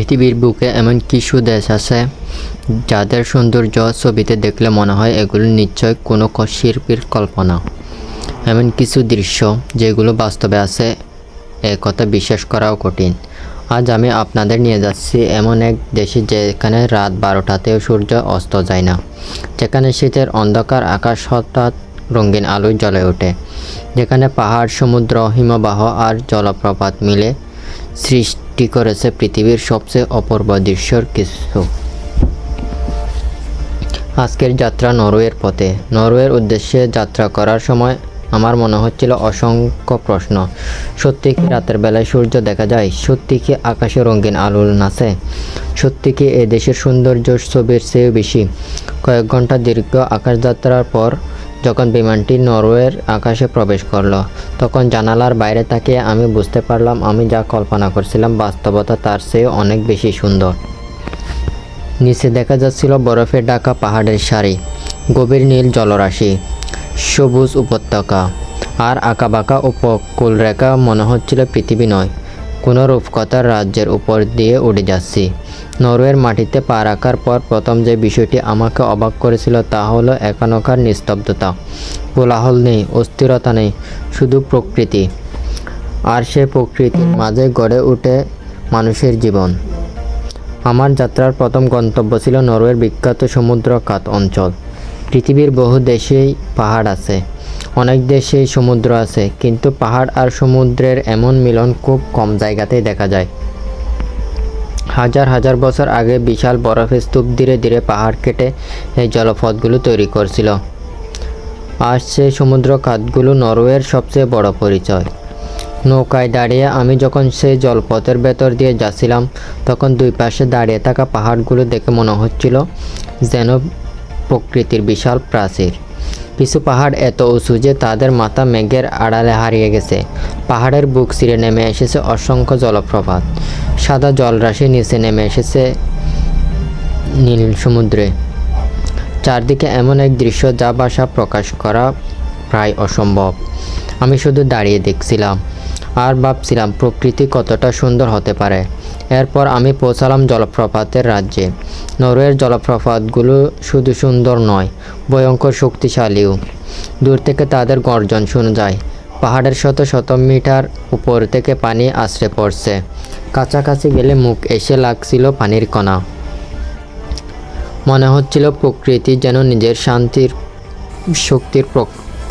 পৃথিবীর বুকে এমন কিছু দেশ আছে যাদের সৌন্দর্য ছবিতে দেখলে মনে হয় এগুলো নিশ্চয় কোনো শিল্পীর কল্পনা। এমন কিছু দৃশ্য যেগুলো বাস্তবে আছে এ কথা বিশ্বাস করাও কঠিন। আজ আমি আপনাদের নিয়ে যাচ্ছি এমন এক দেশে যেখানে রাত 12টাতেও সূর্য অস্ত যায় না, যেখানে শীতের অন্ধকার আকাশ হঠাৎ রঙিন আলোয় জ্বলে ওঠে, যেখানে পাহাড়, সমুদ্র, হিমবাহ আর জলপ্রপাত মিলে সৃষ্টি করেছে পৃথিবীর সবচেয়ে অপূর্ব দৃশ্যর কিছু। আজকের যাত্রা নরওয়ের পথে। নরওয়ের উদ্দেশ্যে যাত্রা করার সময় আমার মনে হচ্ছিল অসংখ্য প্রশ্ন। সত্যি কি রাতের বেলায় সূর্য দেখা যায়? সত্যি কি আকাশে রঙিন আলো নাচে? সত্যি কি এ দেশের সৌন্দর্য ছবির চেয়েও বেশি? কয়েক ঘন্টা দীর্ঘ আকাশযাত্রার পর যখন বিমানটি নরওয়ের আকাশে প্রবেশ করলো, তখন জানালার বাইরে তাকিয়ে আমি বুঝতে পারলাম আমি যা কল্পনা করছিলাম বাস্তবতা তার চেয়ে অনেক বেশি সুন্দর। নিচে দেখা যাচ্ছিল বরফে ঢাকা পাহাড়ের সারি, গভীর নীল জলরাশি, সবুজ উপত্যকা আর আঁকাবাঁকা উপকূলরেখা। মনে হচ্ছিল পৃথিবী নয়, কোনো রূপকথার রাজ্যের উপর দিয়ে উড়ে যাচ্ছি। নরওয়ের মাটিতে পা রাখার পর প্রথম যে বিষয়টি আমাকে অবাক করেছিল তা হলো এখানকার নিস্তব্ধতা। কোলাহল নেই, অস্থিরতা নেই, শুধু প্রকৃতি। আর সে প্রকৃতির মাঝে গড়ে ওঠে মানুষের জীবন। আমার যাত্রার প্রথম গন্তব্য ছিল নরওয়ের বিখ্যাত সমুদ্রকাত অঞ্চল। পৃথিবীর বহু দেশেই পাহাড় আছে, অনেক দেশেই সমুদ্র আছে, কিন্তু পাহাড় আর সমুদ্রের এমন মিলন খুব কম জায়গাতেই দেখা যায়। হাজার হাজার বছর আগে বিশাল বরফের স্তূপ ধীরে ধীরে পাহাড় কেটে এই জলপথগুলো তৈরি করছিল। আর সেই সমুদ্র খাতগুলো নরওয়ের সবচেয়ে বড় পরিচয়। নৌকায় দাঁড়িয়ে আমি যখন সেই জলপথের ভেতর দিয়ে যাচ্ছিলাম, তখন দুই পাশে দাঁড়িয়ে থাকা পাহাড়গুলো দেখে মনে হচ্ছিল যেন প্রকৃতির বিশাল প্রাচীর। কিছু পাহাড় এত উঁচু যে তাদের মাথা মেঘের আড়ালে হারিয়ে গেছে। পাহাড়ের বুক চিরে নেমে এসেছে অসংখ্য জলপ্রপাত, সাদা জলরাশি নিচে নেমে এসেছে নীল সমুদ্রে। চারদিকে এমন এক দৃশ্য যা ভাষা প্রকাশ করা প্রায় অসম্ভব। আমি শুধু দাঁড়িয়ে দেখছিলাম আর ভাবছিলাম প্রকৃতি কতটা সুন্দর হতে পারে। এরপর আমি পৌঁছালাম জলপ্রপাতের রাজ্যে। নরওয়ের জলপ্রপাতগুলো শুধু সুন্দর নয়, ভয়ঙ্কর শক্তিশালীও। দূর থেকে তাদের গর্জন শোনা যায়। পাহাড়ের শত শত মিটার উপর থেকে পানি আছড়ে পড়ছে। কাছাকাছি গেলে মুখ এসে লাগছিল পানির কণা। মনে হচ্ছিল প্রকৃতি যেন নিজের শান্তির শক্তির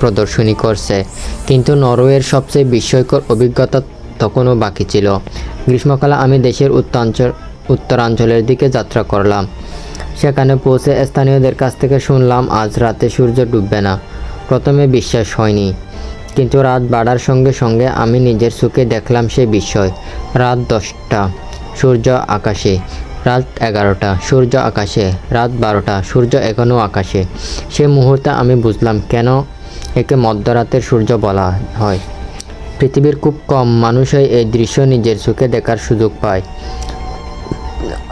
প্রদর্শনী করছে। কিন্তু নরওয়ের সবচেয়ে বিস্ময়কর অভিজ্ঞতা তখনও বাকি ছিল। গ্রীষ্মকালে আমি দেশের উত্তরাঞ্চলের দিকে যাত্রা করলাম। সেখানে পৌঁছে স্থানীয়দের কাছ থেকে শুনলাম আজ রাতে সূর্য ডুববে না। প্রথমে বিশ্বাস হয়নি, কিন্তু রাত বাড়ার সঙ্গে সঙ্গে আমি নিজের চোখে দেখলাম সেই বিস্ময়। রাত 10টা, সূর্য আকাশে। রাত 11টা, সূর্য আকাশে। রাত 12টা, সূর্য এখনও আকাশে। সে মুহূর্তে আমি বুঝলাম কেন একে মধ্যরাতের সূর্য বলা হয়। পৃথিবীর খুব কম মানুষই এই দৃশ্য নিজের চোখে দেখার সুযোগ পায়,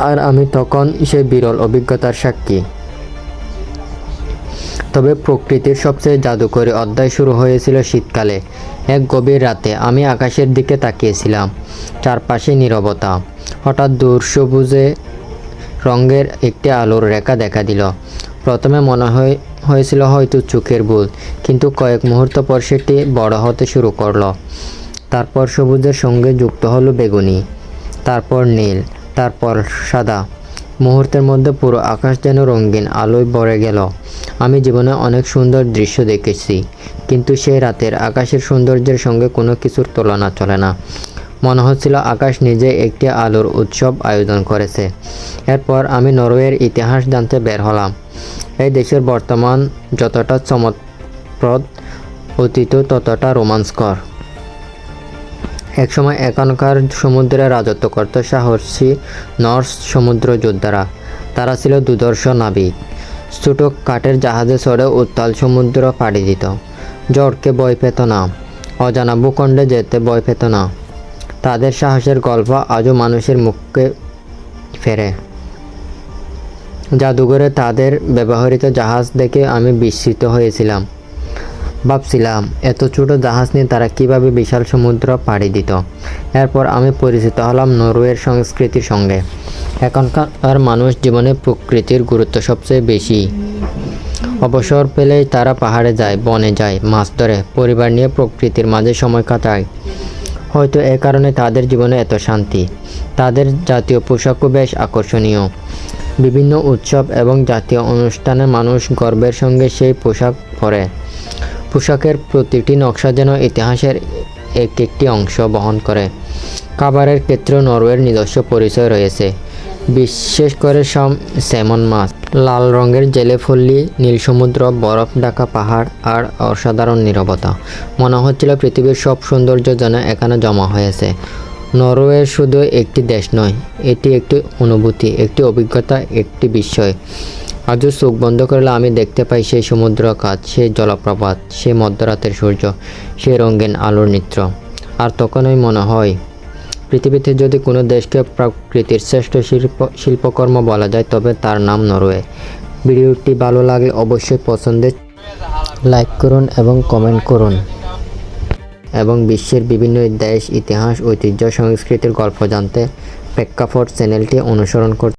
আর আমি তখন সেই বিরল অভিজ্ঞতার সাক্ষী। তবে প্রকৃতির সবচেয়ে জাদুকরী অধ্যায় শুরু হয়েছিল শীতকালে। এক গভীর রাতে আমি আকাশের দিকে তাকিয়েছিলাম, চারপাশে নীরবতা। হঠাৎ দূর সবুজে রঙের একটি আলোর রেখা দেখা দিল। প্রথমে মনে হয়েছিল হয়তো চোখের ভুল, কিন্তু কয়েক মুহূর্ত পর সেটি বড় হতে শুরু করলো। তারপর সবুজের সঙ্গে যুক্ত হলো বেগুনি, তারপর নীল, তারপর সাদা। মুহূর্তের মধ্যে পুরো আকাশ যেন রঙিন আলোয় ভরে গেল। আমি জীবনে অনেক সুন্দর দৃশ্য দেখেছি, কিন্তু সেই রাতের আকাশের সৌন্দর্যের সঙ্গে কোনো কিছুর তুলনা চলে না। মনে হচ্ছিল আকাশ নিজে একটি আলোর উৎসব আয়োজন করেছে। এরপর আমি নরওয়ের ইতিহাস জানতে বের হলাম। এই দেশের বর্তমান যতটা চমকপ্রদ, অতীত ততটা রোমাঞ্চকর। একসময় এখানকার সমুদ্রে রাজত্ব করত সাহসী নর্স সমুদ্র যোদ্ধারা। তারা ছিল দুর্ধর্ষ নাবিক। ছোট কাঠের জাহাজে চড়ে উত্তাল সমুদ্র পাড়ি দিত। ঝড়কে ভয় পেত না, অজানা ভূখণ্ডে যেতে ভয় পেত না। তাদের সাহসের গল্প আজও মানুষের মুখে ফেরে। জাদুঘরে তাদের ব্যবহৃত জাহাজ দেখে আমি বিস্মিত হয়েছিলাম। ভাবছিলাম এত ছোট জাহাজ নিয়ে তারা কিভাবে বিশাল সমুদ্র পাড়ি দিত। এরপর আমি পরিচিত হলাম নরওয়ের সংস্কৃতির সঙ্গে। এখনকার মানুষ জীবনে প্রকৃতির গুরুত্ব সবচেয়ে বেশি। অবসর পেলেই তারা পাহাড়ে যায়, বনে যায়, মাছ ধরে, পরিবার নিয়ে প্রকৃতির মাঝে সময় কাটায়। হয়তো এ কারণে তাদের জীবনে এত শান্তি। তাদের জাতীয় পোশাকও বেশ আকর্ষণীয়। বিভিন্ন উৎসব এবং জাতীয় অনুষ্ঠানে মানুষ গর্বের সঙ্গে সেই পোশাক পরে। পোশাকের প্রতিটি নকশা যেন ইতিহাসের একটি অংশ বহন করে। খাবারের ক্ষেত্রেও নরওয়ের নিজস্ব পরিচয় রয়েছে, বিশেষ করে স্যামন মাছ, লাল রঙের জেলে ফল্লি, নীল সমুদ্র, বরফ ঢাকা পাহাড় আর অসাধারণ নীরবতা। মনে হচ্ছিল পৃথিবীর সব সৌন্দর্য যেন এখানে জমা হয়েছে। নরওয়ে শুধু একটি দেশ নয়, এটি একটি অনুভূতি, একটি অভিজ্ঞতা, একটি বিস্ময়। আজও চোখ বন্ধ করলে আমি দেখতে পাই সেই সমুদ্র কাছ, সেই জলপ্রপাত, সেই মধ্যরাতের সূর্য, সেই রঙিন আলোর নৃত্য। আর তখনই মনে হয় পৃথিবীতে যদি কোনো দেশকে প্রকৃতির শ্রেষ্ঠ শিল্পকর্ম বলা যায় তবে তার নাম নরওয়ে। ভিডিওটি ভালো লাগলে অবশ্যই পছন্দের লাইক করুন এবং কমেন্ট করুন। এবং বিশ্বের বিভিন্ন দেশ, ইতিহাস, ঐতিহ্য, সংস্কৃতির গল্প জানতে প্রেক্ষাপট চ্যানেলটি অনুসরণ করতে